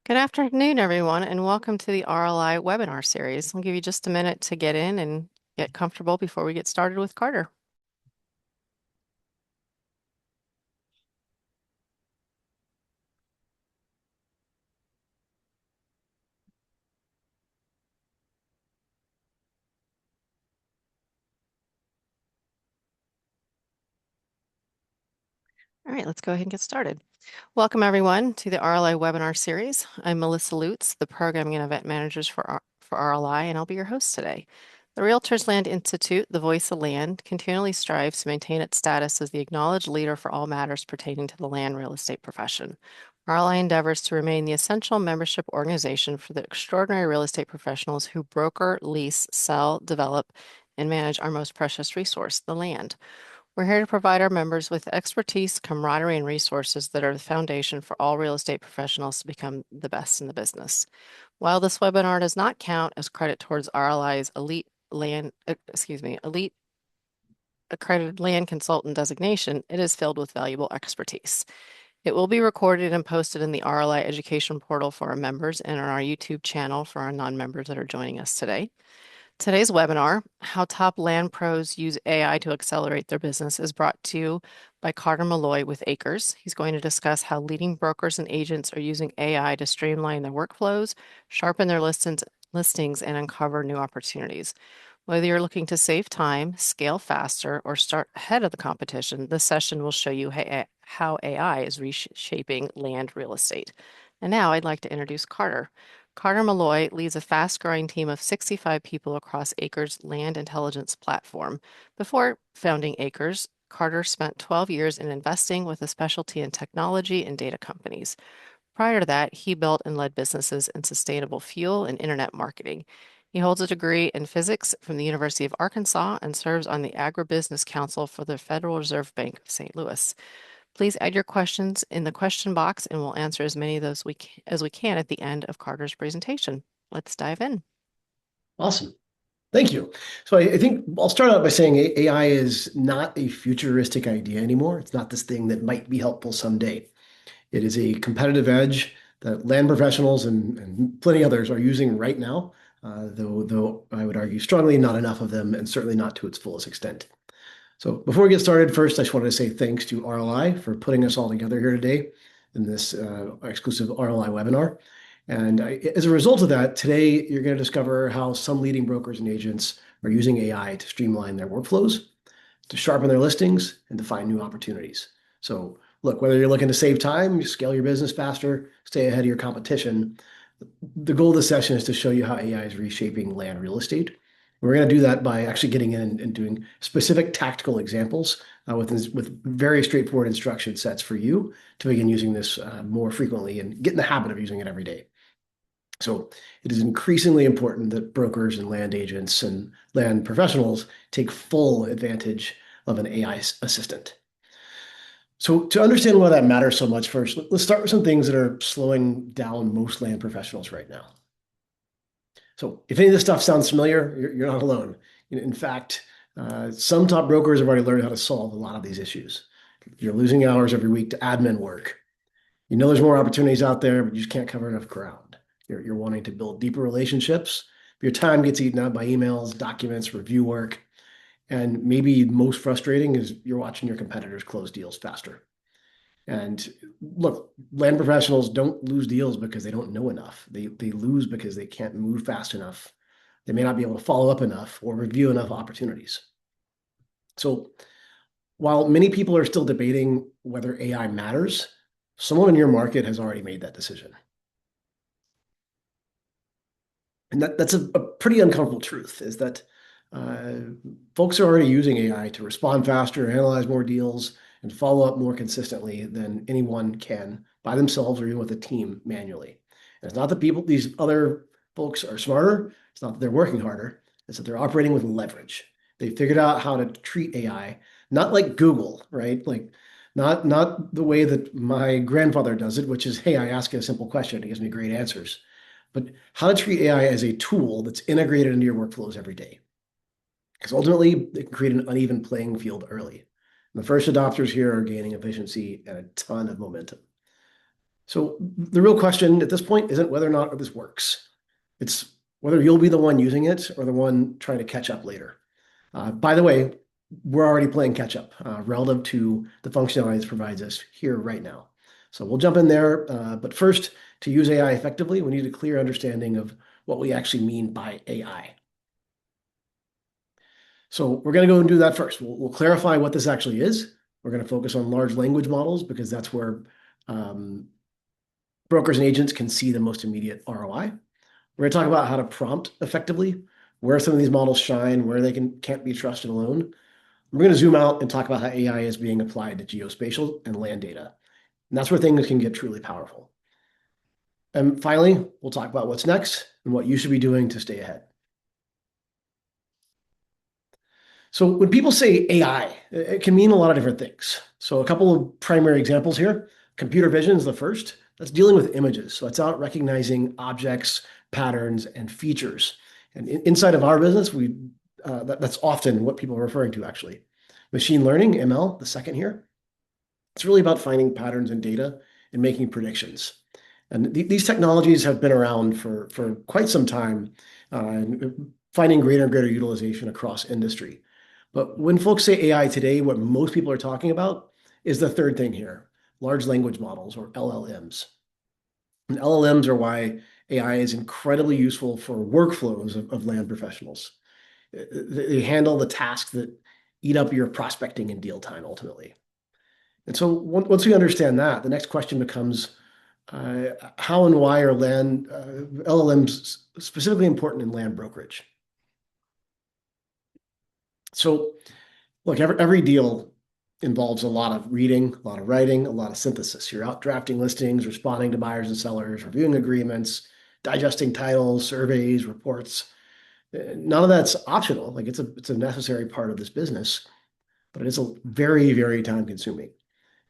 Good afternoon, everyone, and welcome to the RLI webinar series. I'll give you just a minute to get in and get comfortable before we get started with Carter. All right, let's go ahead and get started. Welcome, everyone, to the RLI webinar series. I'm Melissa Lutz, the Programming and Event Managers for RLI, and I'll be your host today. The Realtors Land Institute, the Voice of Land, continually strives to maintain its status as the acknowledged leader for all matters pertaining to the land real estate profession. RLI endeavors to remain the essential membership organization for the extraordinary real estate professionals who broker, lease, sell, develop, and manage our most precious resource, the land. We're here to provide our members with expertise, camaraderie, and resources that are the foundation for all real estate professionals to become the best in the business. While this webinar does not count as credit towards RLI's elite accredited land consultant designation, it is filled with valuable expertise. It will be recorded and posted in the RLI education portal for our members and on our YouTube channel for our non-members that are joining us today. Today's webinar, How Top Land Pros Use AI to Accelerate Their Business, is brought to you by Carter Malloy with Acres. He's going to discuss how leading brokers and agents are using AI to streamline their workflows, sharpen their listings, and uncover new opportunities. Whether you're looking to save time, scale faster, or start ahead of the competition, this session will show you how AI is reshaping land real estate. And now I'd like to introduce Carter. Carter Malloy leads a fast-growing team of 65 people across Acres' land intelligence platform. Before founding Acres, Carter spent 12 years in investing with a specialty in technology and data companies. Prior to that, he built and led businesses in sustainable fuel and internet marketing. He holds a degree in physics from the University of Arkansas and serves on the Agribusiness Council for the Federal Reserve Bank of St. Louis. Please add your questions in the question box and we'll answer as many of those as we can at the end of Carter's presentation. Let's dive in. Awesome. Thank you. So I think I'll start out by saying AI is not a futuristic idea anymore. It's not this thing that might be helpful someday. It is a competitive edge that land professionals and plenty others are using right now, though I would argue strongly not enough of them and certainly not to its fullest extent. So before we get started, first, I just wanted to say thanks to RLI for putting us all together here today in this exclusive RLI webinar. And as a result of that, today you're going to discover how some leading brokers and agents are using AI to streamline their workflows, to sharpen their listings, and to find new opportunities. So look, whether you're looking to save time, scale your business faster, stay ahead of your competition, the goal of this session is to show you how AI is reshaping land real estate. We're going to do that by actually getting in and doing specific tactical examples with very straightforward instruction sets for you to begin using this more frequently and get in the habit of using it every day. So it is increasingly important that brokers and land agents and land professionals take full advantage of an AI assistant. So to understand why that matters so much, first, let's start with some things that are slowing down most land professionals right now. So if any of this stuff sounds familiar, you're not alone. In fact, some top brokers have already learned how to solve a lot of these issues. You're losing hours every week to admin work. You know there's more opportunities out there, but you just can't cover enough ground. You're wanting to build deeper relationships. Your time gets eaten up by emails, documents, review work. And maybe most frustrating is you're watching your competitors close deals faster. And look, land professionals don't lose deals because they don't know enough. They lose because they can't move fast enough. They may not be able to follow up enough or review enough opportunities. So while many people are still debating whether AI matters, someone in your market has already made that decision. And that's a pretty uncomfortable truth, is that folks are already using AI to respond faster, analyze more deals, and follow up more consistently than anyone can by themselves or even with a team manually. And it's not that these other folks are smarter. It's not that they're working harder. It's that they're operating with leverage. They figured out how to treat AI, not like Google, right? Like not the way that my grandfather does it, which is, hey, I ask it a simple question, it gives me great answers. But how to treat AI as a tool that's integrated into your workflows every day. Because ultimately, it can create an uneven playing field early. And the first adopters here are gaining efficiency and a ton of momentum. So the real question at this point isn't whether or not this works. It's whether you'll be the one using it or the one trying to catch up later. By the way, we're already playing catch up relative to the functionality this provides us here right now. So we'll jump in there. But first, to use AI effectively, we need a clear understanding of what we actually mean by AI. So we're going to go and do that first. We'll clarify what this actually is. We're going to focus on large language models because that's where um, brokers and agents can see the most immediate ROI. We're going to talk about how to prompt effectively, where some of these models shine, where they can't be trusted alone. We're going to zoom out and talk about how AI is being applied to geospatial and land data. And that's where things can get truly powerful. And finally, we'll talk about what's next and what you should be doing to stay ahead. So when people say AI, it can mean a lot of different things. So a couple of primary examples here. Computer vision is the first. That's dealing with images. So it's out recognizing objects, patterns, and features. And inside of our business, that's often what people are referring to, actually. Machine learning, ML, the second here. It's really about finding patterns in data and making predictions. And these technologies have been around for quite some time, and finding greater and greater utilization across industry. But when folks say AI today, what most people are talking about is the third thing here, large language models or LLMs. And LLMs are why AI is incredibly useful for workflows of land professionals. They handle the tasks that eat up your prospecting and deal time ultimately. And so once we understand that, the next question becomes how and why are LLMs specifically important in land brokerage? So look, every deal involves a lot of reading, a lot of writing, a lot of synthesis. You're out drafting listings, responding to buyers and sellers, reviewing agreements, digesting titles, surveys, reports. None of that's optional. Like it's a necessary part of this business, but it is a very, very time consuming.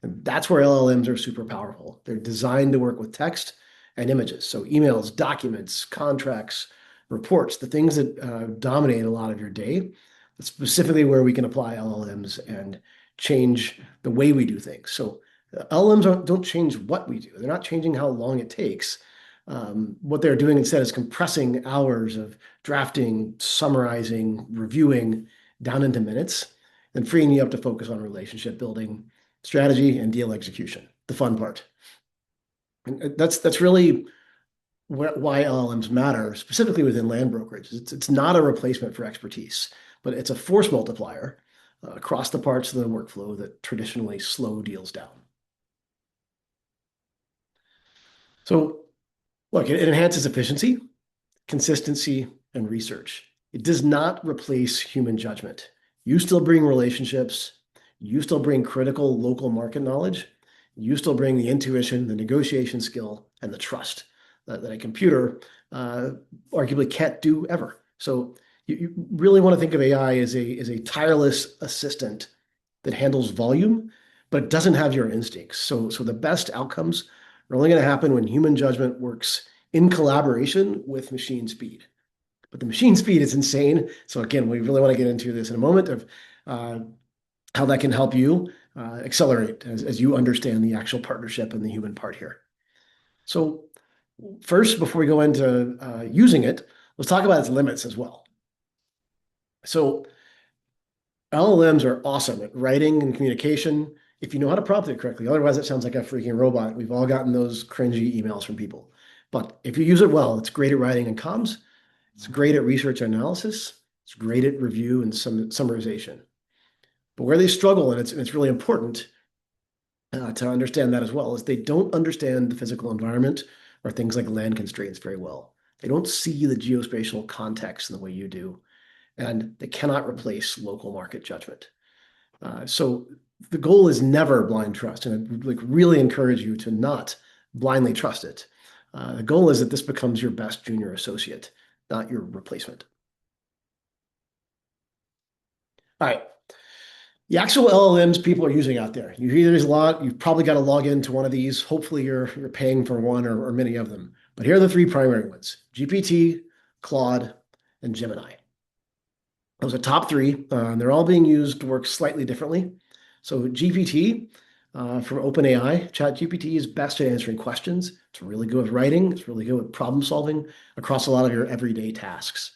And that's where LLMs are super powerful. They're designed to work with text and images. So emails, documents, contracts, reports, the things that dominate a lot of your day. That's specifically where we can apply LLMs and change the way we do things. So LLMs don't change what we do. They're not changing how long it takes. What they're doing instead is compressing hours of drafting, summarizing, reviewing down into minutes and freeing you up to focus on relationship building, strategy, and deal execution, the fun part. And that's really why LLMs matter, specifically within land brokerage. It's not a replacement for expertise, but it's a force multiplier across the parts of the workflow that traditionally slow deals down. So look, it enhances efficiency, consistency, and research. It does not replace human judgment. You still bring relationships, you still bring critical local market knowledge, you still bring the intuition, the negotiation skill, and the trust that a computer arguably can't do ever. So you really want to think of AI as a tireless assistant that handles volume, but it doesn't have your instincts. So the best outcomes are only going to happen when human judgment works in collaboration with machine speed. But the machine speed is insane. So again, we really want to get into this in a moment of how that can help you accelerate as you understand the actual partnership and the human part here. So first, before we go into using it, let's talk about its limits as well. So LLMs are awesome at writing and communication if you know how to prompt it correctly. Otherwise, it sounds like a freaking robot. We've all gotten those cringy emails from people. But if you use it well, it's great at writing and comms. It's great at research analysis. It's great at review and summarization. But where they struggle, and it's really important to understand that as well, is they don't understand the physical environment or things like land constraints very well. They don't see the geospatial context in the way you do, and they cannot replace local market judgment. So the goal is never blind trust, and I really encourage you to not blindly trust it. The goal is that this becomes your best junior associate, not your replacement. All right. The actual LLMs people are using out there. You hear there's a lot. You've probably got to log into one of these. Hopefully you're paying for one or many of them. But here are the three primary ones: GPT, Claude, and Gemini. Those are top three. They're all being used to work slightly differently. So GPT from OpenAI. ChatGPT is best at answering questions. It's really good with writing. It's really good with problem solving across a lot of your everyday tasks.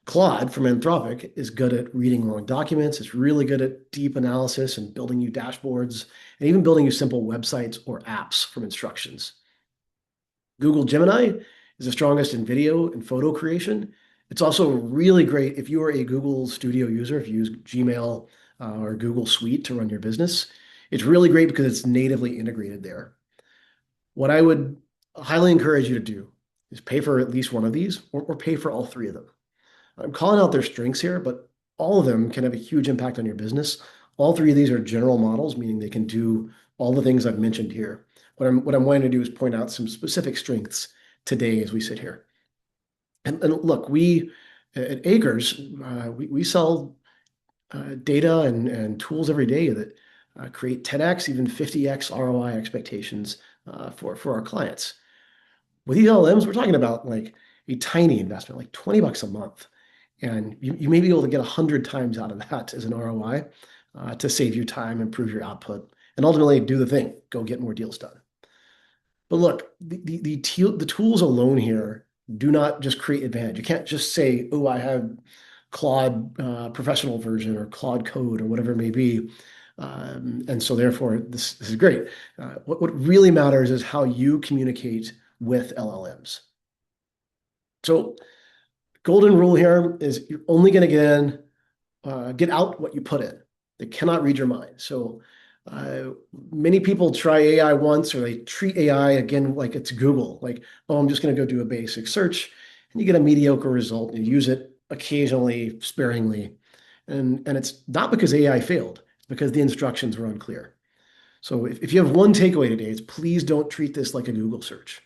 Claude from Anthropic is good at reading long documents. It's really good at deep analysis and building you dashboards and even building you simple websites or apps from instructions. Google Gemini is the strongest in video and photo creation. It's also really great if you are a Google Studio user, if you use Gmail or Google Suite to run your business. It's really great because it's natively integrated there. What I would highly encourage you to do is pay for at least one of these or pay for all three of them. I'm calling out their strengths here, but all of them can have a huge impact on your business. All three of these are general models, meaning they can do all the things I've mentioned here. What I'm wanting to do is point out some specific strengths today as we sit here. And look, we at Acres, we sell data and tools every day that create 10x, even 50x ROI expectations for our clients. With these LLMs, we're talking about like a tiny investment, like $20 a month. And you may be able to get 100 times out of that as an ROI to save you time, improve your output, and ultimately do the thing, go get more deals done. But look, the tools alone here do not just create advantage. You can't just say, oh, I have Claude professional version or Claude code or whatever it may be. And so therefore, this is great. What really matters is how you communicate with LLMs. So golden rule here is you're only going to get out what you put in. They cannot read your mind. So uh, many people try AI once or they treat AI again like it's Google, like, oh, I'm just going to go do a basic search, and you get a mediocre result and you use it occasionally, sparingly. And it's not because AI failed, it's because the instructions were unclear. So if you have one takeaway today, it's please don't treat this like a Google search.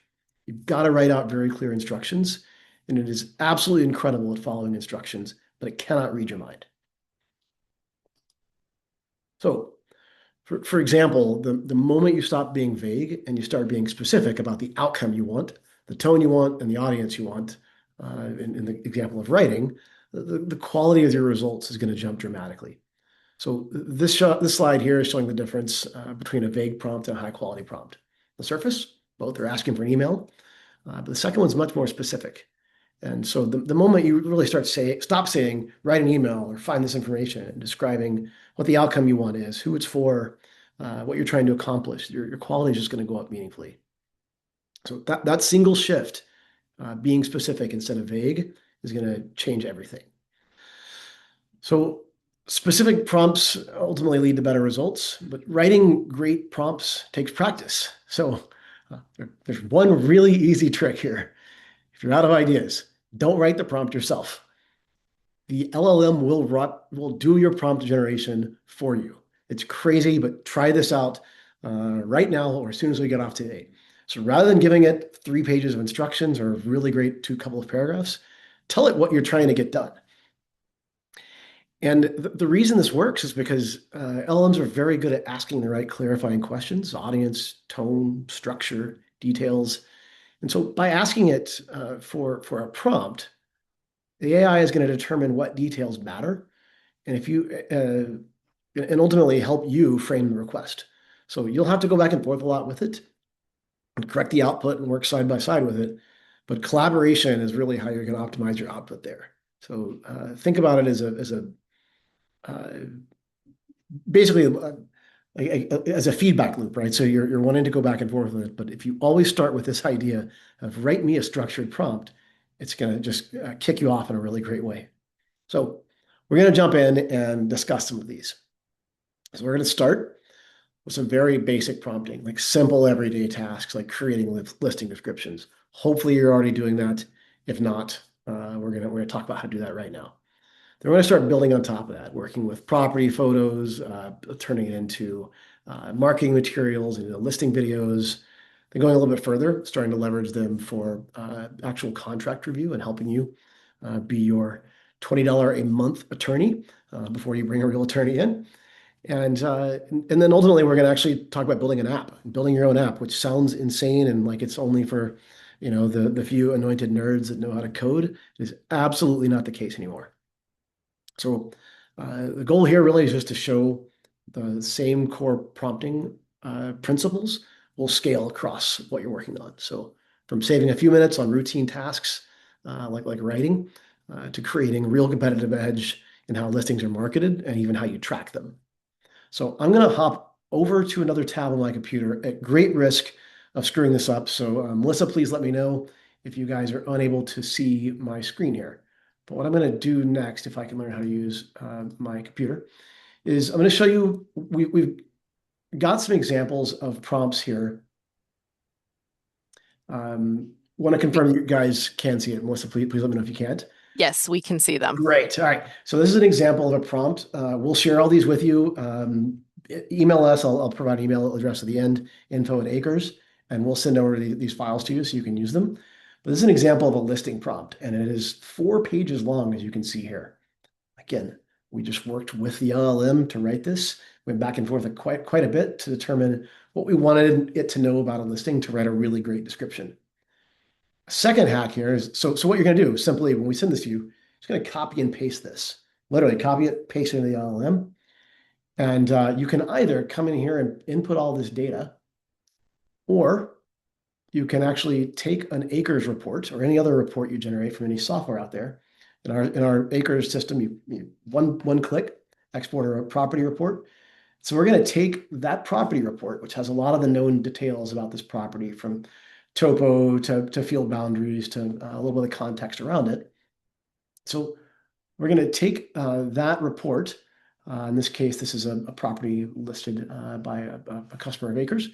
You've got to write out very clear instructions, and it is absolutely incredible at following instructions, but it cannot read your mind. So for example, the moment you stop being vague and you start being specific about the outcome you want, the tone you want, and the audience you want, in the example of writing, the quality of your results is going to jump dramatically. So this slide here is showing the difference between a vague prompt and a high quality prompt. The surface, both are asking for an email, but the second one's much more specific. And so the moment you really stop saying, write an email or find this information and describing what the outcome you want is, who it's for, what you're trying to accomplish, your quality is just going to go up meaningfully. So that single shift, being specific instead of vague, is going to change everything. So specific prompts ultimately lead to better results, but writing great prompts takes practice. So there's one really easy trick here. If you're out of ideas, don't write the prompt yourself. The LLM will do your prompt generation for you. It's crazy, but try this out right now or as soon as we get off today. So rather than giving it 3 pages of instructions or a really great couple of paragraphs, tell it what you're trying to get done. And the reason this works is because LLMs are very good at asking the right clarifying questions, audience, tone, structure, details. And so by asking it for a prompt, the AI is going to determine what details matter, and if you and ultimately help you frame the request. So you'll have to go back and forth a lot with it and correct the output and work side by side with it. But collaboration is really how you're going to optimize your output there. So think about it as a uh, basically as a feedback loop, right? So you're wanting to go back and forth with it, but if you always start with this idea of write me a structured prompt, it's going to just kick you off in a really great way. So we're going to jump in and discuss some of these. So we're going to start with some very basic prompting, like simple everyday tasks, like creating listing descriptions. Hopefully you're already doing that. If not, we're gonna talk about how to do that right now. Then we're going to start building on top of that, working with property photos, turning it into marketing materials and listing videos. Then going a little bit further, starting to leverage them for actual contract review and helping you be your $20 a month attorney before you bring a real attorney in. And then ultimately, we're going to actually talk about building an app, building your own app, which sounds insane and like it's only for the few anointed nerds that know how to code. It is absolutely not the case anymore. So the goal here really is just to show the same core prompting principles will scale across what you're working on. So from saving a few minutes on routine tasks like writing to creating real competitive edge in how listings are marketed and even how you track them. So I'm going to hop over to another tab on my computer at great risk of screwing this up. So Melissa, please let me know if you guys are unable to see my screen here. But what I'm going to do next, if I can learn how to use my computer, is I'm going to show you, we've got some examples of prompts here. Want to We, confirm you guys can see it. Melissa, please let me know if you can't. yes, we can see them. Great. All right. So this is an example of a prompt. We'll share all these with you. Email us. I'll provide an email address at the end, info@acres, and we'll send over these files to you so you can use them. But this is an example of a listing prompt, and it is 4 pages long, as you can see here. Again, we just worked with the LLM to write this, went back and forth quite a bit to determine what we wanted it to know about a listing to write a really great description. A second hack here is, so what you're going to do simply when we send this to you, just going to copy and paste this. Literally copy it, paste it into the LLM. And you can either come in here and input all this data, or you can actually take an Acres report or any other report you generate from any software out there. In our Acres system, you one click, export a property report. So we're going to take that property report, which has a lot of the known details about this property, from topo to field boundaries to a little bit of context around it. So we're going to take that report. In this case, this is a property listed by a customer of Acres.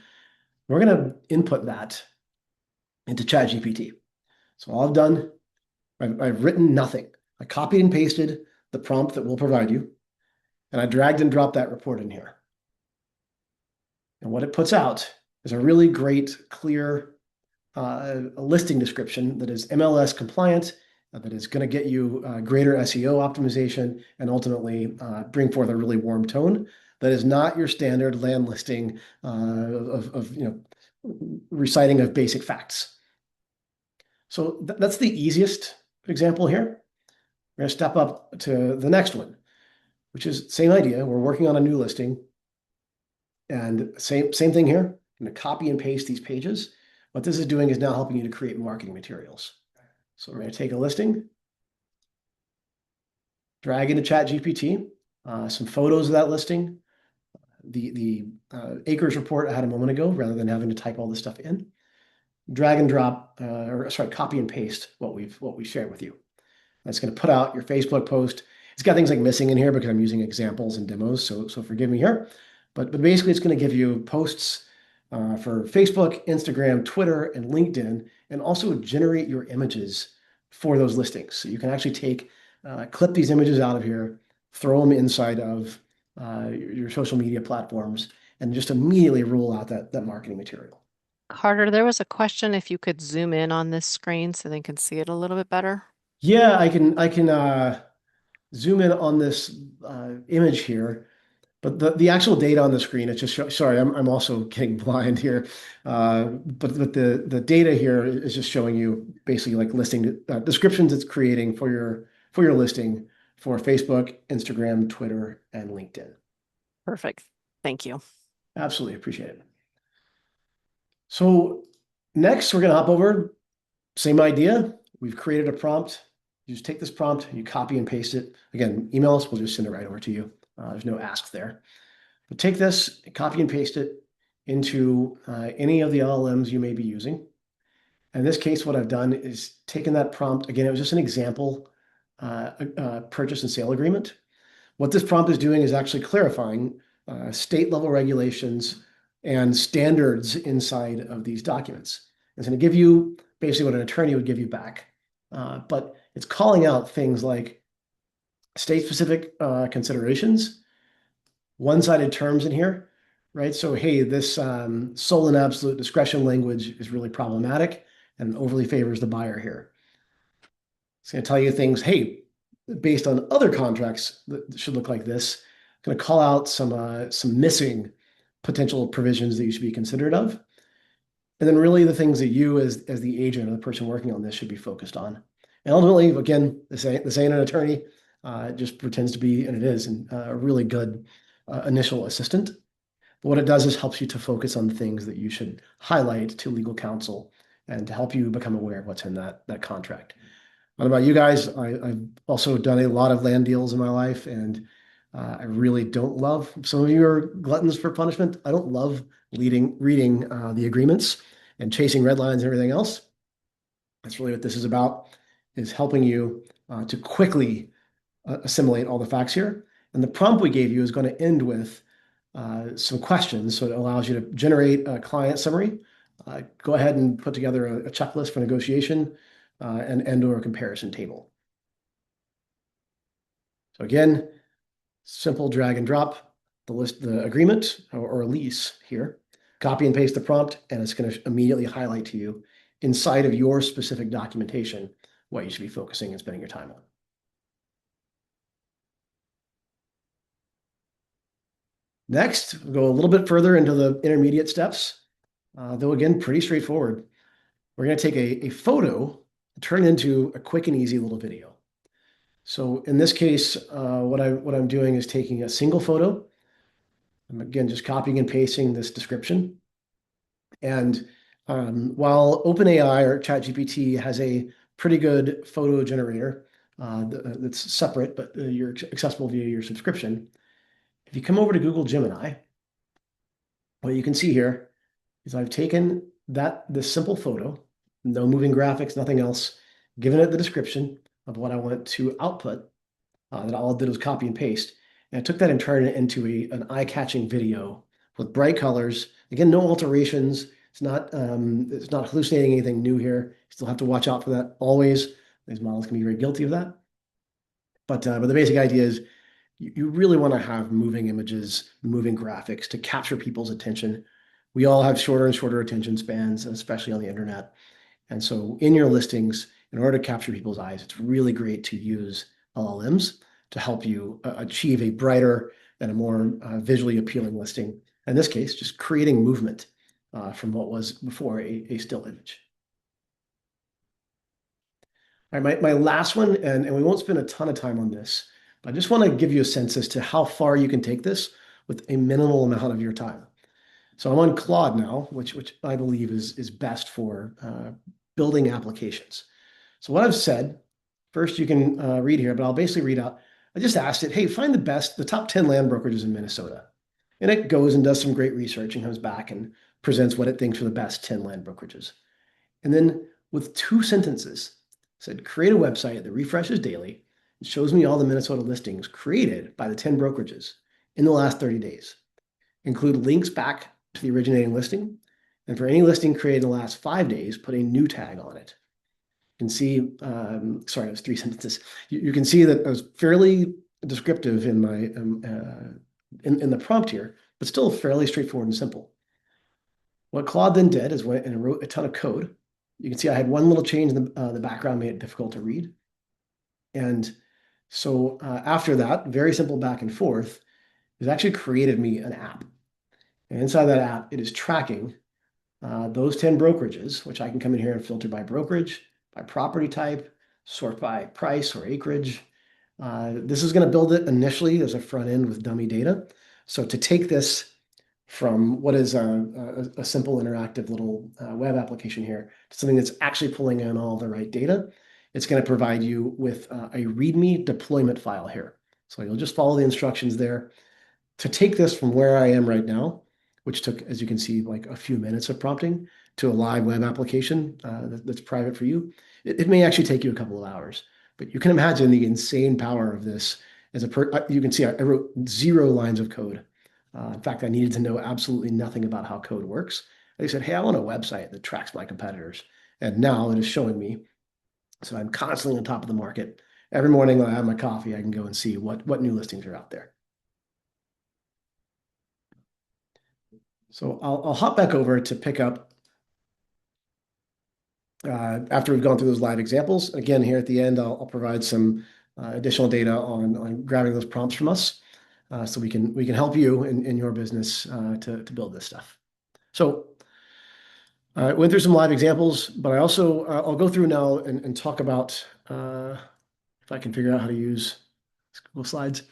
We're going to input that into ChatGPT. So all I've done, I've written nothing. I copied and pasted the prompt that we'll provide you, and I dragged and dropped that report in here. And what it puts out is a really great, clear listing description that is MLS compliant, that is going to get you greater SEO optimization and ultimately bring forth a really warm tone that is not your standard land listing of reciting of basic facts. So that's the easiest example here. We're going to step up to the next one, which is same idea. We're working on a new listing, and same thing here. I'm going to copy and paste these pages. What this is doing is now helping you to create marketing materials. So we're going to take a listing, drag into ChatGPT, some photos of that listing, the Acres report I had a moment ago, rather than having to type all this stuff in. Drag and drop, copy and paste what we shared with you. That's going to put out your Facebook post. It's got things like missing in here because I'm using examples and demos, so forgive me here. But basically, it's going to give you posts for Facebook, Instagram, Twitter, and LinkedIn, and also generate your images for those listings. So you can actually clip these images out of here, throw them inside of your social media platforms, and just immediately roll out that marketing material. Carter, there was a question if you could zoom in on this screen so they can see it a little bit better. Yeah, I can zoom in on this image here. But the actual data on the screen, it's just sorry, I'm also getting blind here. But the data here is just showing you basically like listing descriptions it's creating for your listing for Facebook, Instagram, Twitter, and LinkedIn. Perfect. Thank you. Absolutely appreciate it. So next we're going to hop over, same idea. We've created a prompt. You just take this prompt, you copy and paste it. Again, email us, we'll just send it right over to you. There's no ask there. But take this, copy and paste it into any of the LLMs you may be using. In this case, what I've done is taken that prompt. Again, it was just an example purchase and sale agreement. What this prompt is doing is actually clarifying state level regulations and standards inside of these documents. It's going to give you basically what an attorney would give you back. But it's calling out things like state-specific considerations, one-sided terms in here, right? So, hey, this sole and absolute discretion language is really problematic and overly favors the buyer here. It's going to tell you things, hey, based on other contracts that should look like this, it's going to call out some missing potential provisions that you should be considerate of. And then really the things that you as the agent or the person working on this should be focused on. And ultimately, again, this ain't an attorney. It just pretends to be, and it is, a really good initial assistant. But what it does is helps you to focus on the things that you should highlight to legal counsel and to help you become aware of what's in that contract. What about you guys? I've also done a lot of land deals in my life, and I really don't love. Some of you are gluttons for punishment. I don't love reading the agreements and chasing red lines and everything else. That's really what this is about, is helping you to quickly assimilate all the facts here. And the prompt we gave you is going to end with some questions. So it allows you to generate a client summary, go ahead and put together a checklist for negotiation, and/or a comparison table. So again, simple drag and drop the agreement or a lease here, copy and paste the prompt, and it's going to immediately highlight to you inside of your specific documentation what you should be focusing and spending your time on. Next, we'll go a little bit further into the intermediate steps, though again, pretty straightforward. We're going to take a photo, turn it into a quick and easy little video. So in this case, what I'm doing is taking a single photo. I'm again just copying and pasting this description. And while OpenAI or ChatGPT has a pretty good photo generator that's separate, but you're accessible via your subscription, if you come over to Google Gemini, what you can see here is I've taken this simple photo, no moving graphics, nothing else, given it the description of what I want to output, that all I did was copy and paste. And I took that and turned it into an eye-catching video with bright colors. Again, no alterations. It's not hallucinating anything new here. You still have to watch out for that always. These models can be very guilty of that. But the basic idea is you really want to have moving images, moving graphics to capture people's attention. We all have shorter and shorter attention spans, especially on the internet. And so in your listings, in order to capture people's eyes, it's really great to use LLMs to help you achieve a brighter and a more visually appealing listing. In this case, just creating movement from what was before a still image. All right, my last one, and we won't spend a ton of time on this, but I just want to give you a sense as to how far you can take this with a minimal amount of your time. So I'm on Claude now, which I believe is best for building applications. So what I've said, first you can read here, but I'll basically read out. I just asked it, hey, find the top 10 land brokerages in Minnesota. And it goes and does some great research and comes back and presents what it thinks are the best 10 land brokerages. And then with 2 sentences, said, create a website that refreshes daily and shows me all the Minnesota listings created by the 10 brokerages in the last 30 days. Include links back to the originating listing. And for any listing created in the last 5 days, put a new tag on it. You can see, sorry, it was 3 sentences. You can see that I was fairly descriptive in my in the prompt here, but still fairly straightforward and simple. What Claude then did is went and wrote a ton of code. You can see I had one little change in the background, made it difficult to read. And so after that, very simple back and forth, it actually created me an app. And inside that app, it is tracking those 10 brokerages, which I can come in here and filter by brokerage, by property type, sort by price or acreage. This is going to build it initially as a front end with dummy data. So to take this from what is a simple interactive little web application here to something that's actually pulling in all the right data, it's going to provide you with a README deployment file here. So you'll just follow the instructions there. To take this from where I am right now, which took, as you can see, like a few minutes of prompting, to a live web application that's private for you, it may actually take you a couple of hours. But you can imagine the insane power of this. You can see I wrote 0 lines of code. In fact, I needed to know absolutely nothing about how code works. They said, hey, I want a website that tracks my competitors. And now it is showing me. So I'm constantly on top of the market. Every morning when I have my coffee, I can go and see what new listings are out there. So I'll hop back over to pick up after we've gone through those live examples. Again, here at the end, I'll provide some additional data on grabbing those prompts from us, so we can help you in your business to build this stuff. So I went through some live examples, but I also I'll go through now and talk about if I can figure out how to use Google Slides.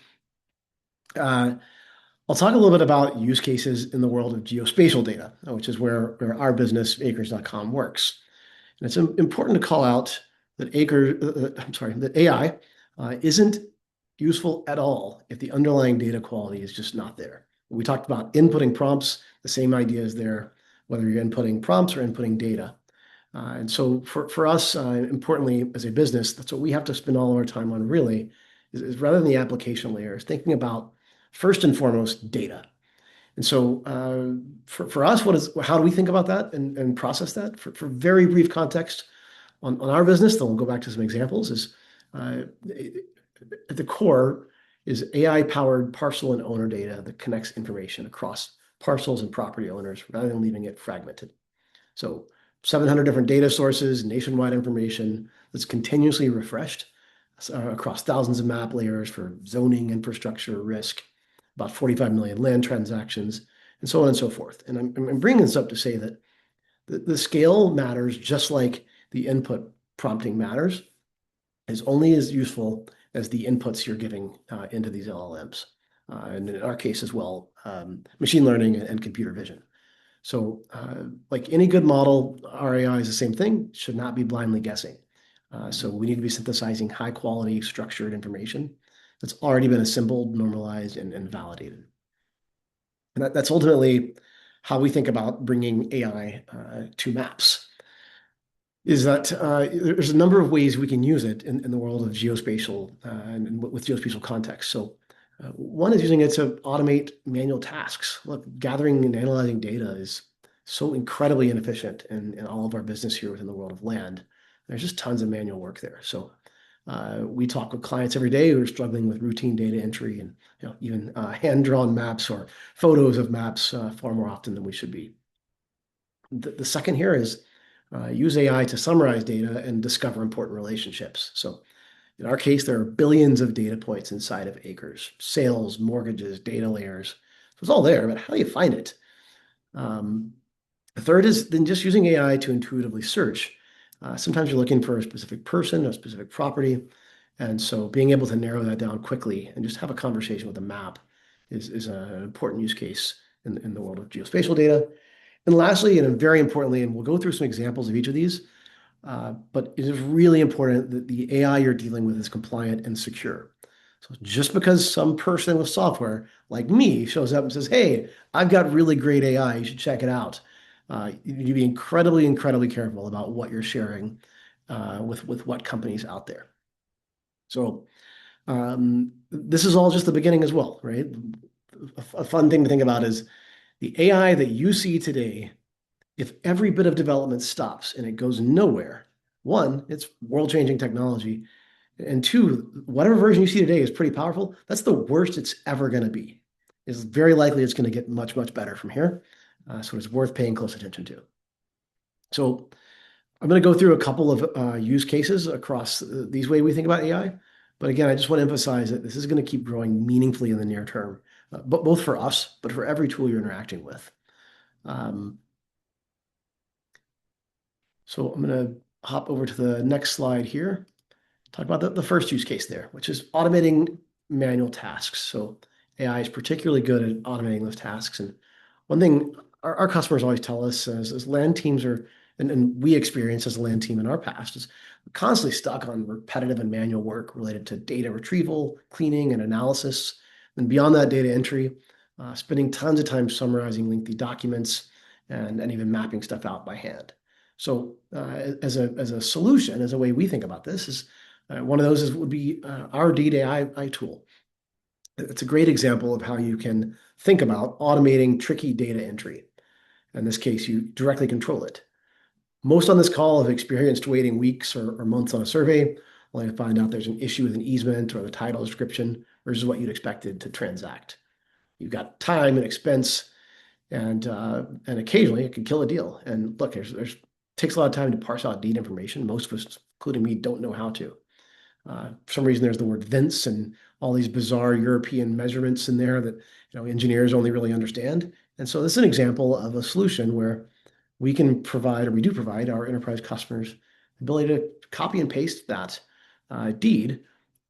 I'll talk a little bit about use cases in the world of geospatial data, which is where our business, acres.com, works. And it's important to call out that that AI isn't useful at all if the underlying data quality is just not there. We talked about inputting prompts, the same idea is there, whether you're inputting prompts or inputting data. And so for us, importantly, as a business, that's what we have to spend all of our time on really, is rather than the application layer, is thinking about first and foremost data. And so for us, how do we think about that and process that? For very brief context on our business, then we'll go back to some examples, is uh, at the core is AI-powered parcel and owner data that connects information across parcels and property owners rather than leaving it fragmented. So 700 different data sources, nationwide information that's continuously refreshed across thousands of map layers for zoning, infrastructure, risk, about 45 million land transactions, and so on and so forth. And I'm bringing this up to say that the scale matters just like the input prompting matters, is only as useful as the inputs you're giving into these LLMs. And in our case as well, machine learning and computer vision. So like any good model, our AI is the same thing, should not be blindly guessing. So we need to be synthesizing high quality structured information that's already been assembled, normalized, and validated. And that's ultimately how we think about bringing AI to maps. Is that there's a number of ways we can use it in the world of geospatial and with geospatial context. So one is using it to automate manual tasks. Look, gathering and analyzing data is so incredibly inefficient in all of our business here within the world of land. There's just tons of manual work there. So we talk with clients every day who are struggling with routine data entry and even hand-drawn maps or photos of maps far more often than we should be. The second here is use AI to summarize data and discover important relationships. So in our case, there are billions of data points inside of acres, sales, mortgages, data layers. So it's all there, but how do you find it? Um, the third is then just using AI to intuitively search. Sometimes you're looking for a specific person, a specific property. And so being able to narrow that down quickly and just have a conversation with a map is an important use case in the world of geospatial data. And lastly, and very importantly, and we'll go through some examples of each of these, but it is really important that the AI you're dealing with is compliant and secure. So just because some person with software like me shows up and says, "Hey, I've got really great AI, you should check it out," you need to be incredibly, incredibly careful about what you're sharing with what companies out there. So this is all just the beginning as well, right? A fun thing to think about is the AI that you see today, if every bit of development stops and it goes nowhere, one, it's world-changing technology. And two, whatever version you see today is pretty powerful. That's the worst it's ever going to be. It's very likely it's going to get much, much better from here. So it's worth paying close attention to. So I'm going to go through a couple of use cases across these ways we think about AI. But again, I just want to emphasize that this is going to keep growing meaningfully in the near term, but both for us, but for every tool you're interacting with. Um, so I'm going to hop over to the next slide here. Talk about the first use case there, which is automating manual tasks. So AI is particularly good at automating those tasks. And one thing our customers always tell us as land teams are, and we experience as a land team in our past, is constantly stuck on repetitive and manual work related to data retrieval, cleaning, and analysis. And beyond that, data entry, spending tons of time summarizing lengthy documents and even mapping stuff out by hand. So as a solution, as a way we think about this is one of those would be our Data AI tool. It's a great example of how you can think about automating tricky data entry. In this case, you directly control it. Most on this call have experienced waiting weeks or months on a survey, only to find out there's an issue with an easement or the title description versus what you'd expected to transact. You've got time and expense, and occasionally it can kill a deal. And look, there's takes a lot of time to parse out deed information. Most of us, including me, don't know how to. For some reason, there's the word vince and all these bizarre European measurements in there that engineers only really understand. And so this is an example of a solution where we can provide, or we do provide, our enterprise customers the ability to copy and paste that deed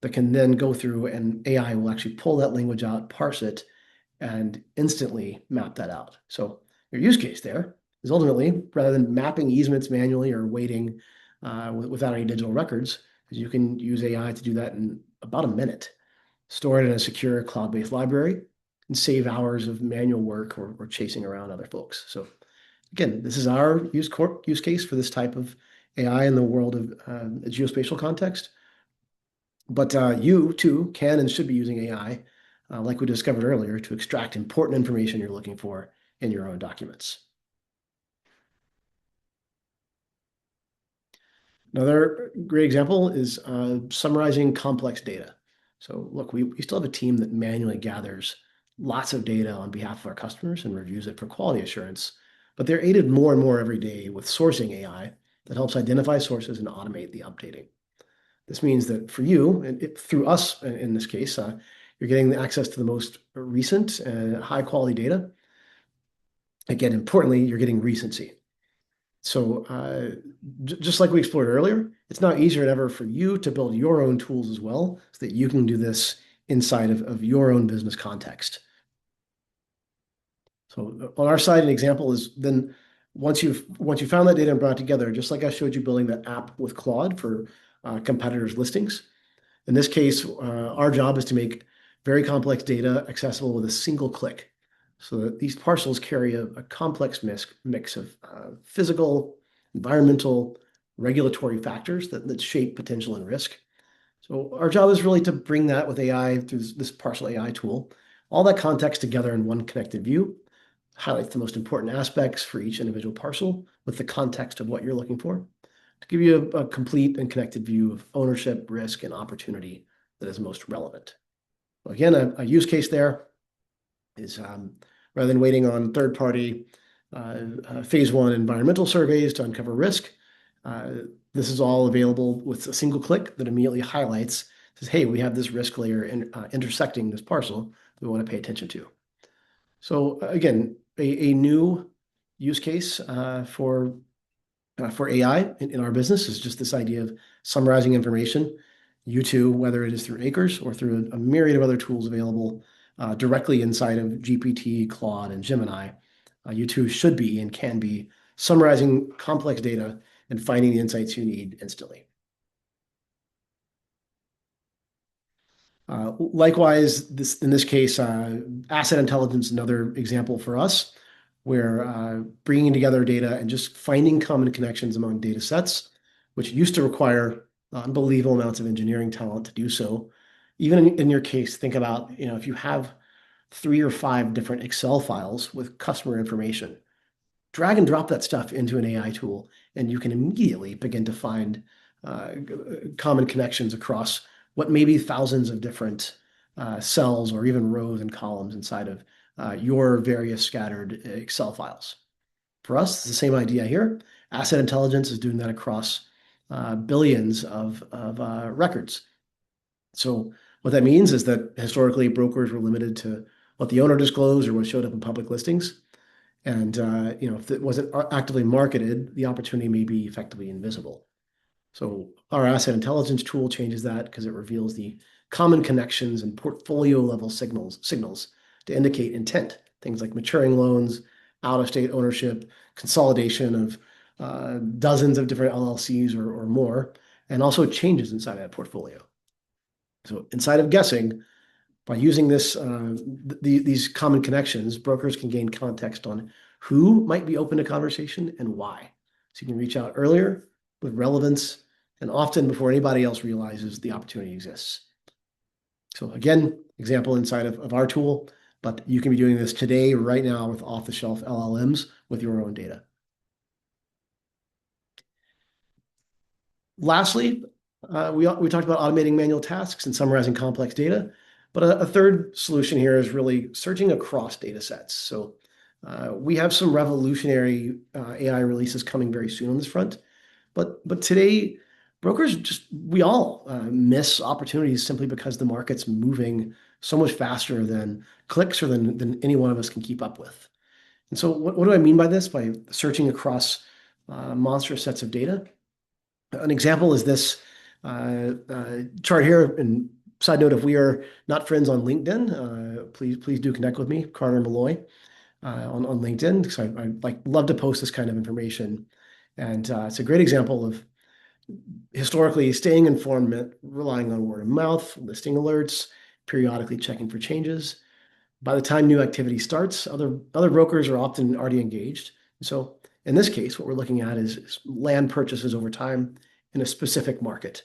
that can then go through and AI will actually pull that language out, parse it, and instantly map that out. So your use case there is ultimately, rather than mapping easements manually or waiting without any digital records, you can use AI to do that in about a minute, store it in a secure cloud-based library, and save hours of manual work or chasing around other folks. So again, this is our use case for this type of AI in the world of geospatial context. But you too can and should be using AI, like we discovered earlier, to extract important information you're looking for in your own documents. Another great example is summarizing complex data. So look, we still have a team that manually gathers lots of data on behalf of our customers and reviews it for quality assurance, but they're aided more and more every day with sourcing AI that helps identify sources and automate the updating. This means that for you, and through us in this case, you're getting access to the most recent high quality data. Again, importantly, you're getting recency. So just like we explored earlier, it's now easier than ever for you to build your own tools as well so that you can do this inside of your own business context. So on our side, an example is then once you found that data and brought it together, just like I showed you building that app with Claude for competitors' listings. In this case, our job is to make very complex data accessible with a single click. So that these parcels carry a complex mix of physical, environmental, regulatory factors that shape potential and risk. So our job is really to bring that with AI through this parcel AI tool, all that context together in one connected view, highlights the most important aspects for each individual parcel with the context of what you're looking for to give you a complete and connected view of ownership, risk, and opportunity that is most relevant. Again, a use case there is rather than waiting on third-party phase one environmental surveys to uncover risk, this is all available with a single click that immediately highlights, says, hey, we have this risk layer intersecting this parcel that we want to pay attention to. So again, a new use case for AI in our business is just this idea of summarizing information. You too, whether it is through Acres or through a myriad of other tools available directly inside of GPT, Claude, and Gemini, you too should be and can be summarizing complex data and finding the insights you need instantly. Likewise, in this case, asset intelligence is another example for us, where bringing together data and just finding common connections among data sets, which used to require unbelievable amounts of engineering talent to do so. Even in your case, think about, if you have 3 or 5 different Excel files with customer information, drag and drop that stuff into an AI tool, and you can immediately begin to find common connections across what may be thousands of different cells or even rows and columns inside of your various scattered Excel files. For us, it's the same idea here. Asset intelligence is doing that across billions of records. So what that means is that historically brokers were limited to what the owner disclosed or what showed up in public listings. And if it wasn't actively marketed, the opportunity may be effectively invisible. So our asset intelligence tool changes that because it reveals the common connections and portfolio level signals to indicate intent, things like maturing loans, out-of-state ownership, consolidation of dozens of different LLCs or more, and also changes inside that portfolio. So inside of guessing, by using these common connections, brokers can gain context on who might be open to conversation and why. So you can reach out earlier with relevance and often before anybody else realizes the opportunity exists. So again, example inside of our tool, but you can be doing this today, right now, with off-the-shelf LLMs with your own data. Lastly, we talked about automating manual tasks and summarizing complex data, but a third solution here is really searching across data sets. So we have some revolutionary AI releases coming very soon on this front, but today brokers we all miss opportunities simply because the market's moving so much faster than clicks or than any one of us can keep up with. And so what do I mean by this? By searching across monstrous sets of data. An example is this chart here, and Side note, if we are not friends on LinkedIn, please do connect with me, Carter Malloy, on LinkedIn, because I like love to post this kind of information. And it's a great example of historically staying informed meant relying on word of mouth, listing alerts, periodically checking for changes. By the time new activity starts, other brokers are often already engaged. So in this case, what we're looking at is land purchases over time in a specific market.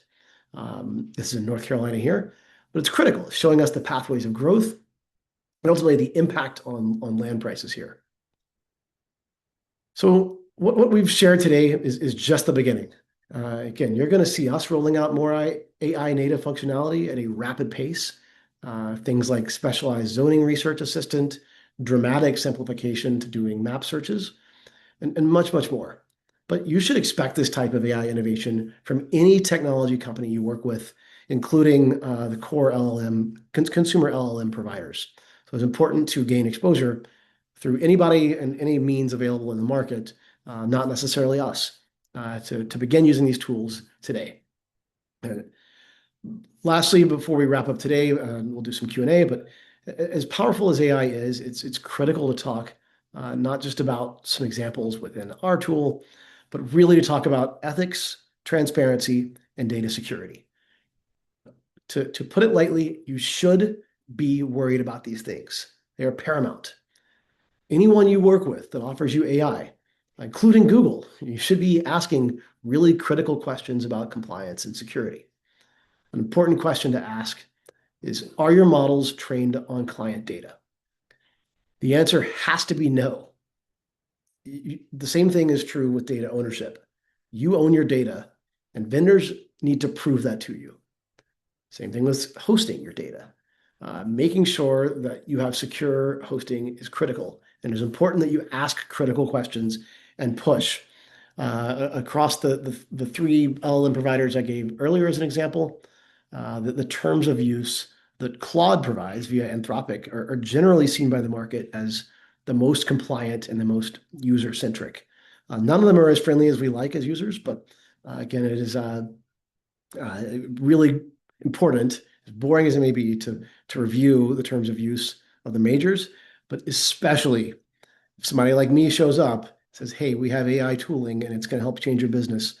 This is in North Carolina here, but it's critical, showing us the pathways of growth and ultimately the impact on land prices here. So what we've shared today is just the beginning. Again, you're going to see us rolling out more AI native functionality at a rapid pace. Things like specialized zoning research assistant, dramatic simplification to doing map searches, and much, much more. But you should expect this type of AI innovation from any technology company you work with, including the core consumer LLM providers. So it's important to gain exposure through anybody and any means available in the market, not necessarily us, to begin using these tools today. And lastly, before we wrap up today, we'll do some Q&A, but as powerful as AI is, it's critical to talk not just about some examples within our tool, but really to talk about ethics, transparency, and data security. To put it lightly, you should be worried about these things. They are paramount. Anyone you work with that offers you AI, including Google, you should be asking really critical questions about compliance and security. An important question to ask is, are your models trained on client data? The answer has to be no. The same thing is true with data ownership. You own your data, and vendors need to prove that to you. Same thing with hosting your data. Making sure that you have secure hosting is critical, and it's important that you ask critical questions and push. Across the three LLM providers I gave earlier as an example, the terms of use that Claude provides via Anthropic are generally seen by the market as the most compliant and the most user-centric. None of them are as friendly as we like as users, but again, it is really important, as boring as it may be, to review the terms of use of the majors, but especially if somebody like me shows up, says, hey, we have AI tooling and it's going to help change your business,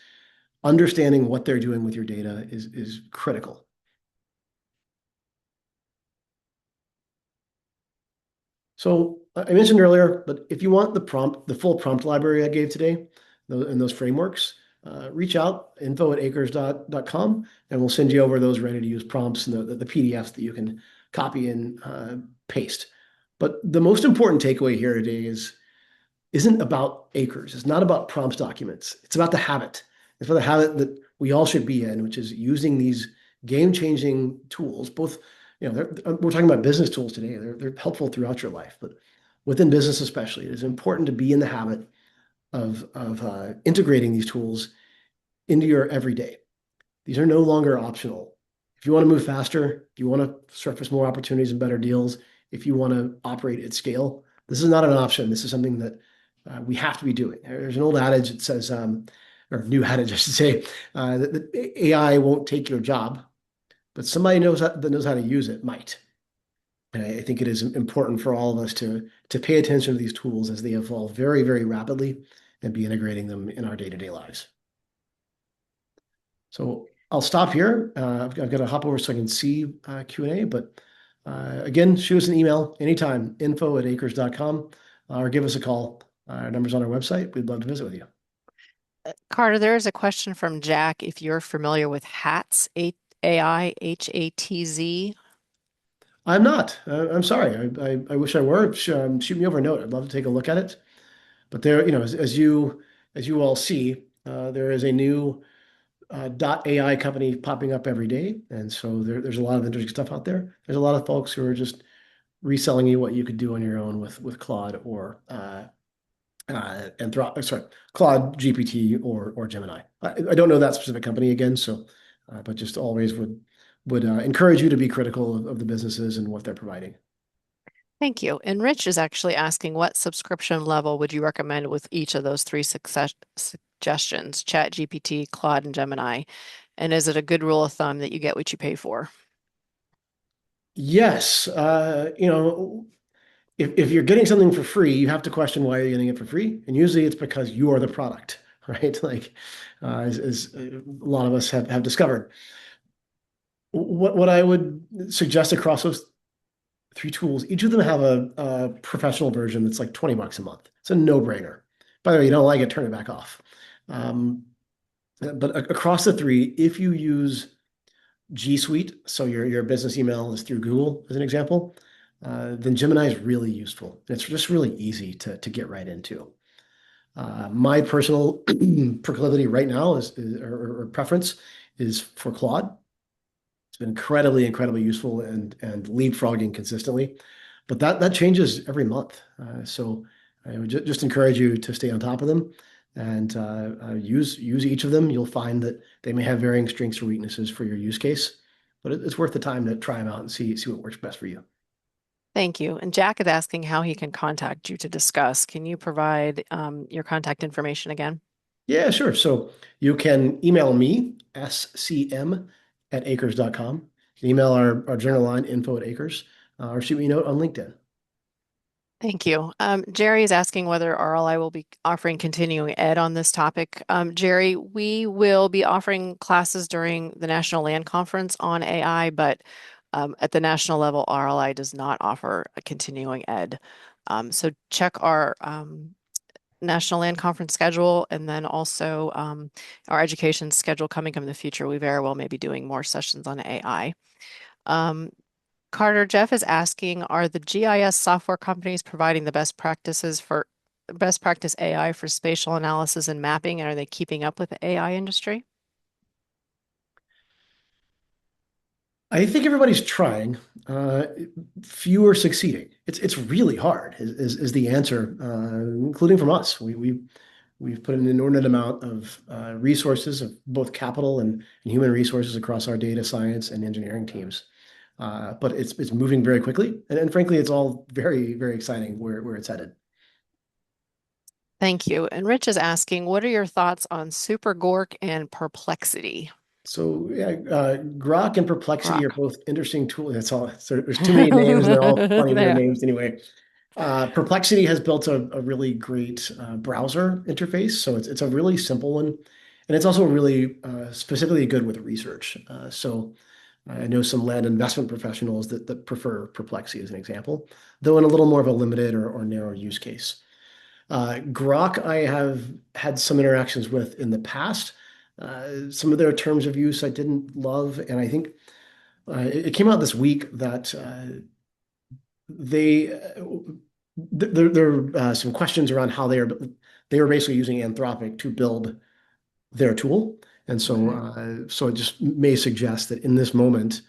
understanding what they're doing with your data is critical. So I mentioned earlier, but if you want the full prompt library I gave today, and those frameworks, reach out, info@acres.com, and we'll send you over those ready-to-use prompts and the PDFs that you can copy and paste. But the most important takeaway here today isn't about Acres. It's not about prompts documents. It's about the habit. It's about the habit that we all should be in, which is using these game-changing tools. Both, we're talking about business tools today. They're helpful throughout your life, but within business especially, it is important to be in the habit of integrating these tools into your everyday. These are no longer optional. If you want to move faster, if you want to surface more opportunities and better deals, if you want to operate at scale, this is not an option. This is something that we have to be doing. There's an old adage that says, or new adage, I should say, that AI won't take your job, but somebody that knows how to use it might. And I think it is important for all of us to pay attention to these tools as they evolve very, very rapidly and be integrating them in our day-to-day lives. So I'll stop here. I've got to hop over so I can see Q&A, but again, shoot us an email anytime, info@acres.com, or give us a call. Our number's on our website. We'd love to visit with you. Carter, there is a question from Jack. If you're familiar with HATZ, AI, HATZ. I'm not. I'm sorry. I wish I were. Shoot me over a note. I'd love to take a look at it. But there, as you all see, there is a new .ai company popping up every day, and so there's a lot of interesting stuff out there. There's a lot of folks who are just reselling you what you could do on your own with Claude or Claude GPT or Gemini. I don't know that specific company again, so but just always would encourage you to be critical of the businesses and what they're providing. Thank you. And Rich is actually asking, what subscription level would you recommend with each of those three suggestions, ChatGPT, Claude, and Gemini? And is it a good rule of thumb that you get what you pay for? Yes, if you're getting something for free, you have to question why you're getting it for free, and usually it's because you are the product, right? Like, as a lot of us have discovered. What I would suggest across those three tools, each of them have a professional version that's like $20 a month. It's a no-brainer. By the way, you don't like it, turn it back off. Um, but across the three, if you use G Suite, so your business email is through Google, as an example, then Gemini is really useful. It's just really easy to get right into. My personal proclivity right now or preference is for Claude. It's been incredibly useful and leapfrogging consistently. But that changes every month. So I would just encourage you to stay on top of them and use each of them. You'll find that they may have varying strengths or weaknesses for your use case, but it's worth the time to try them out and see what works best for you. Thank you. And Jack is asking how he can contact you to discuss. Can you provide your contact information again? Yeah, sure. So you can email me, scm@acres.com. You can email our general line, info@acres, or shoot me a note on LinkedIn. Thank you. Jerry is asking whether RLI will be offering continuing ed on this topic. Jerry, we will be offering classes during the National Land Conference on AI, but at the national level, RLI does not offer a continuing ed. So check our National Land Conference schedule and then also our education schedule coming up in the future. We very well may be doing more sessions on AI. Um, Carter, Jeff is asking, are the GIS software companies providing the best practice AI for spatial analysis and mapping, and are they keeping up with the AI industry? I think everybody's trying. Uh, Few are succeeding. It's really hard, is the answer, including from us. We've put an inordinate amount of resources of both capital and human resources across our data science and engineering teams. But it's moving very quickly, and frankly, it's all very exciting where it's headed. Thank you. And Rich is asking, what are your thoughts on SuperGork and Perplexity? So yeah, Grok and Perplexity are Grok. both interesting tools. That's all. So there's too many names, and they're all funny weird Yeah, names anyway. Perplexity has built a really great browser interface, so it's a really simple one, and it's also really specifically good with research. So I know some land investment professionals that prefer Perplexity as an example, though in a little more of a limited or narrow use case. Grok, I have had some interactions with in the past. Some of their terms of use I didn't love, and I think it came out this week that they there are some questions around how they were basically using Anthropic to build their tool, and okay. so it just may suggest that in this moment,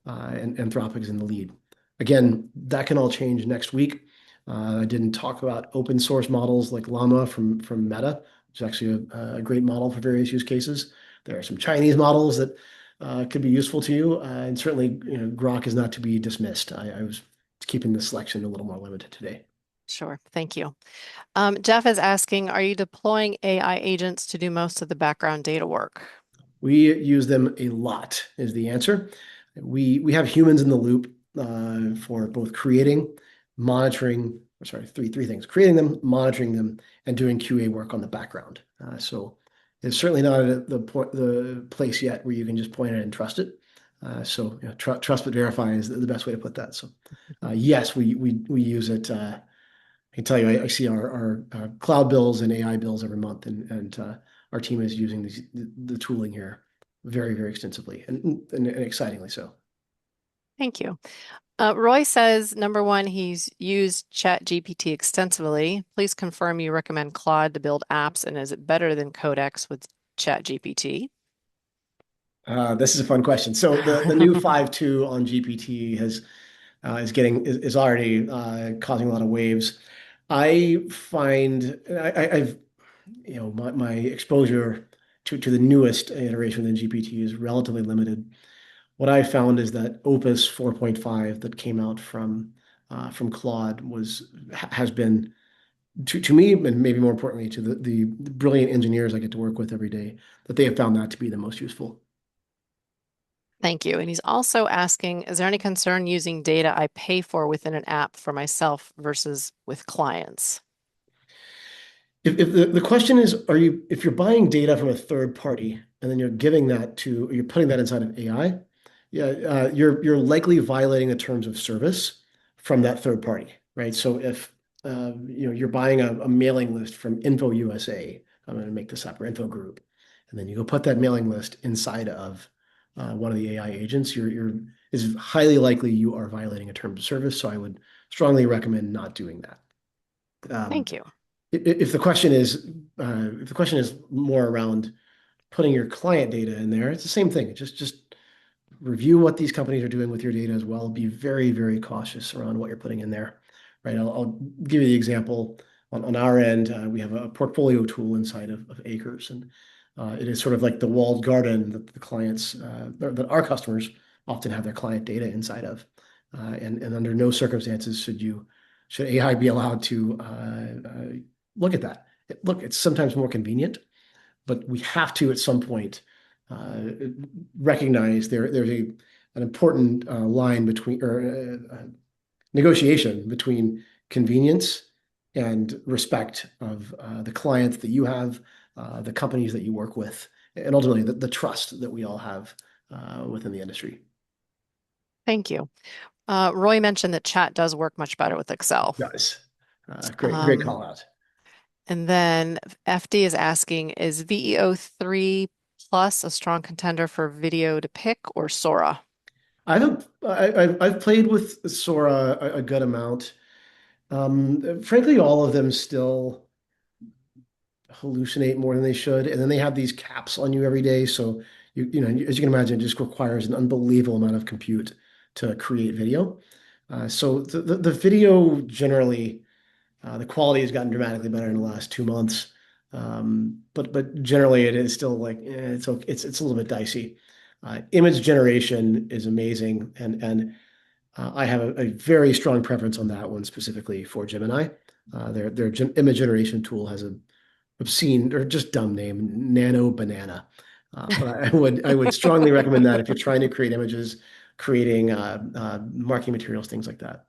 and Anthropic is in the lead. Again, that can all change next week. I didn't talk about open source models like Llama from Meta, which is actually a great model for various use cases. There are some Chinese models that could be useful to you, and certainly, Grok is not to be dismissed. I was keeping the selection a little more limited today. Sure. Thank you. Jeff is asking, are you deploying AI agents to do most of the background data work? We use them a lot, is the answer. We have humans in the loop for both creating, monitoring, sorry, three things: creating them, monitoring them, and doing QA work on the background. So it's certainly not at the place yet where you can just point it and trust it. So trust but verify is the best way to put that. So yes, we use it. I can tell you, I see our cloud bills and AI bills every month, and our team is using the tooling here very extensively and excitingly so. Thank you. Roy says, number one, he's used ChatGPT extensively. Please confirm you recommend Claude to build apps, and is it better than Codex with ChatGPT? This is a fun question. So the new 5.2 on GPT is already causing a lot of waves. I find I've my exposure to the newest iteration of the GPT is relatively limited. What I found is that Opus 4.5 that came out from Claude has been to me, and maybe more importantly to the brilliant engineers I get to work with every day, that they have found that to be the most useful. Thank you. And he's also asking, is there any concern using data I pay for within an app for myself versus with clients? If the question is, if you're buying data from a third party and then you're giving that to, or you're putting that inside of AI, yeah, you're likely violating the terms of service from that third party, right? So if you're buying a mailing list from Info USA, I'm going to make this up, or Info Group, and then you go put that mailing list inside of one of the AI agents, is highly likely you are violating a term of service. So I would strongly recommend not doing that. Um, Thank you. if the question is more around putting your client data in there, it's the same thing. Just review what these companies are doing with your data as well. Be very, very cautious around what you're putting in there, right? I'll give you the example. On our end, we have a portfolio tool inside of Acres, and it is sort of like the walled garden that the clients, or that our customers often have their client data inside of. And under no circumstances should AI be allowed to look at that. Look, it's sometimes more convenient, but we have to at some point uh, recognize there's an important line between or negotiation between convenience and respect of the clients that you have, the companies that you work with, and ultimately the trust that we all have within the industry. Thank you. Roy mentioned that chat does work much better with Excel. Guys, great Um, call out. and then FD is asking, is VEO 3 plus a strong contender for video to pick or Sora? I've played with Sora a good amount. Frankly, all of them still hallucinate more than they should, and then they have these caps on you every day. So as you can imagine, it just requires an unbelievable amount of compute to create video. So the video generally, the quality has gotten dramatically better in the last 2 months. But generally, it is still like it's a little bit dicey. Image generation is amazing, and I have a very strong preference on that one specifically for Gemini. Their image generation tool has a obscene or just dumb name, Nano Banana. But I would strongly recommend that if you're trying to create images, creating marketing materials, things like that.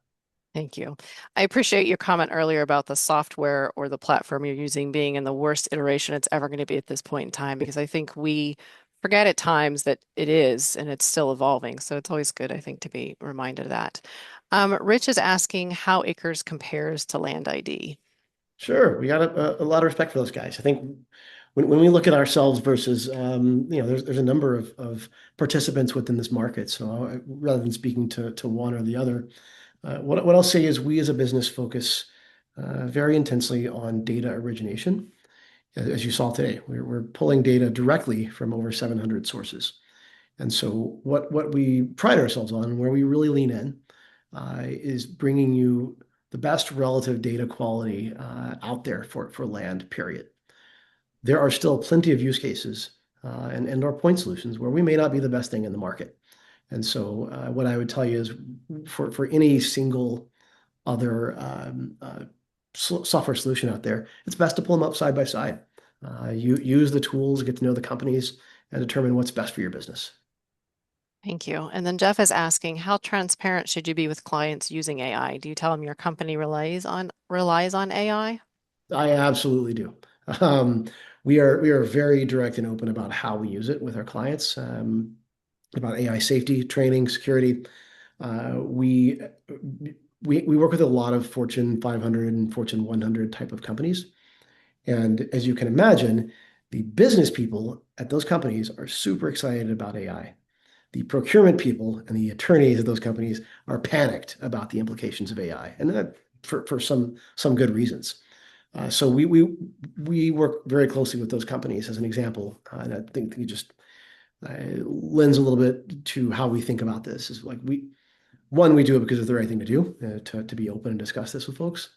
Thank you. I appreciate your comment earlier about the software or the platform you're using being in the worst iteration it's ever going to be at this point in time, because I think we forget at times that it is and it's still evolving. So it's always good, I think, to be reminded of that. Rich is asking how Acres compares to Land ID. Sure, we got a lot of respect for those guys. I think when we look at ourselves versus, there's a number of participants within this market. So rather than speaking to one or the other, what I'll say is we as a business focus very intensely on data origination. As you saw today, we're pulling data directly from over 700 sources. And so what we pride ourselves on, where we really lean in, is bringing you the best relative data quality out there for land, period. There are still plenty of use cases and our point solutions where we may not be the best thing in the market. And so what I would tell you is for any single other software solution out there, it's best to pull them up side by side. You use the tools, get to know the companies, and determine what's best for your business. Thank you. And then Jeff is asking, how transparent should you be with clients using AI? Do you tell them your company relies on AI? I absolutely do. Um, we are very direct and open about how we use it with our clients, about AI safety, training, security. We work with a lot of Fortune 500 and Fortune 100 type of companies. And as you can imagine, the business people at those companies are super excited about AI. The procurement people and the attorneys at those companies are panicked about the implications of AI, and for some good reasons. So we work very closely with those companies as an example, and I think it just lends a little bit to how we think about this. Is like we do it because it's the right thing to do to be open and discuss this with folks.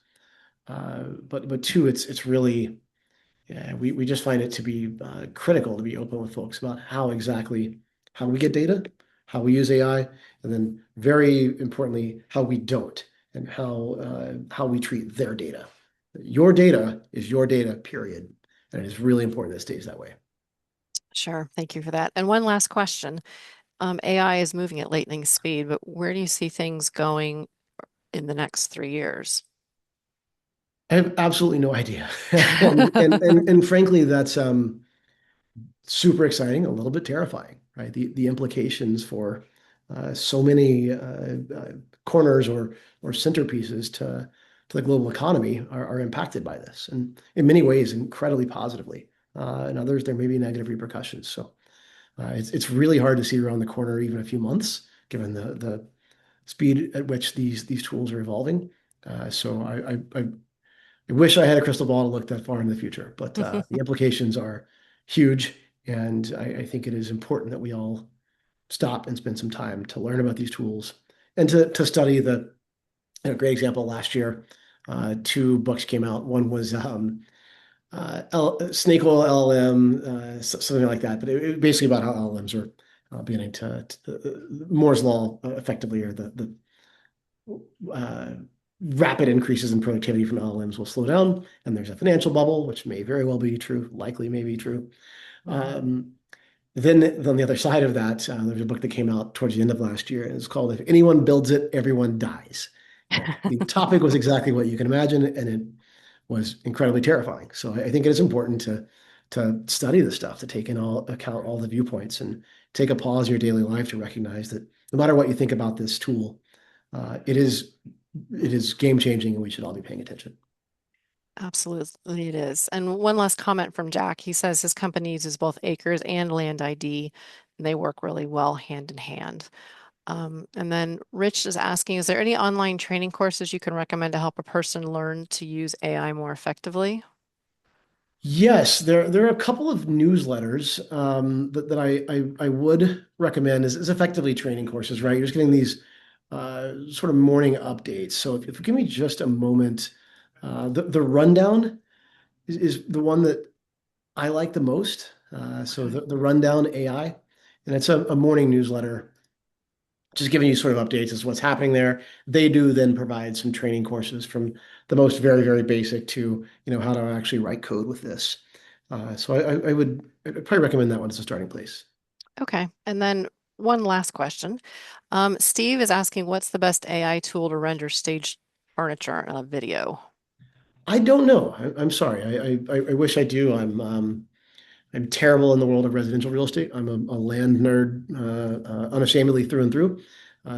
But two, it's really yeah, we just find it to be critical to be open with folks about how we get data, how we use AI, and then very importantly, how we don't, and how we treat their data. Your data is your data, period. And it is really important that it stays that way. Sure. Thank you for that. And one last question. AI is moving at lightning speed, but where do you see things going in the next 3 years? I have absolutely no idea. And frankly, that's super exciting, a little bit terrifying, right? The implications for so many corners or centerpieces to the global economy are impacted by this, and in many ways, incredibly positively. In others, there may be negative repercussions. So it's really hard to see around the corner even a few months, given the speed at which these tools are evolving. So I wish I had a crystal ball to look that far in the future, but the implications are huge, and I think it is important that we all stop and spend some time to learn about these tools and to study the, great example last year. Two books came out. One was Snake Oil LLM, something like that, but it was basically about how LLMs are beginning to Moore's Law effectively, or the uh, rapid increases in productivity from LLMs will slow down, and there's a financial bubble, which may very well be true, likely may be true. Mhm. Then on the other side of that, there's a book that came out towards the end of last year, and it's called "If Anyone Builds It, Everyone Dies." And the topic was exactly what you can imagine, and it was incredibly terrifying. So I think it is important to study the stuff, to take in all account all the viewpoints, and take a pause in your daily life to recognize that no matter what you think about this tool, it is game changing, and we should all be paying attention. Absolutely, it is. And one last comment from Jack. He says his company uses both acres and land ID, and they work really well hand in hand. And then Rich is asking, is there any online training courses you can recommend to help a person learn to use AI more effectively? Yes, there are a couple of newsletters that I would recommend as effectively training courses, right? You're just getting these sort of morning updates. So if you give me just a moment, the rundown is the one that I like the most. So Okay. the rundown AI, and it's a morning newsletter, just giving you sort of updates as to what's happening there. They do then provide some training courses from the most very, very basic to, how to actually write code with this. So I'd probably recommend that one as a starting place. Okay. And then one last question. Steve is asking, what's the best AI tool to render stage furniture in a video? I don't know. I'm sorry. I wish I do. I'm terrible in the world of residential real estate. I'm a land nerd, unashamedly through and through.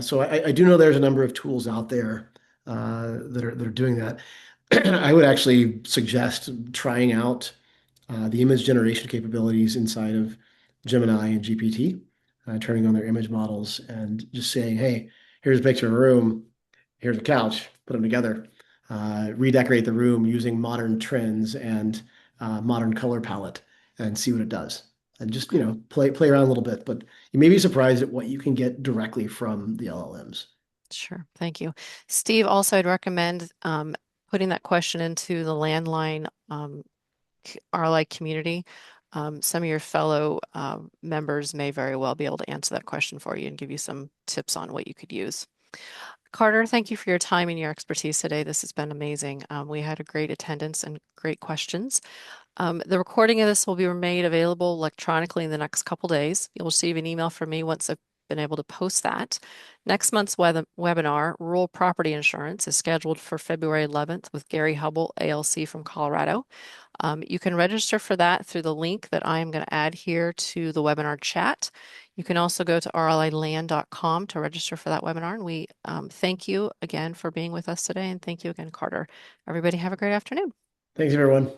So I do know there's a number of tools out there that are doing that. I would actually suggest trying out the image generation capabilities inside of Gemini and GPT, turning on their image models and just saying, "Hey, here's a picture of a room. Here's a couch. Put them together. Redecorate the room using modern trends and modern color palette, and see what it does." And just, play around a little bit, but you may be surprised at what you can get directly from the LLMs. Sure. Thank you. Steve, also, I'd recommend putting that question into the landline RLI community. Some of your fellow members may very well be able to answer that question for you and give you some tips on what you could use. Carter, thank you for your time and your expertise today. This has been amazing. We had a great attendance and great questions. The recording of this will be made available electronically in the next couple days. You'll receive an email from me once I've been able to post that. Next month's webinar, Rural Property Insurance, is scheduled for February 11th with Gary Hubble, ALC from Colorado. You can register for that through the link that I am going to add here to the webinar chat. You can also go to rliland.com to register for that webinar. And we thank you again for being with us today. And thank you again, Carter. Everybody have a great afternoon. Thanks, everyone.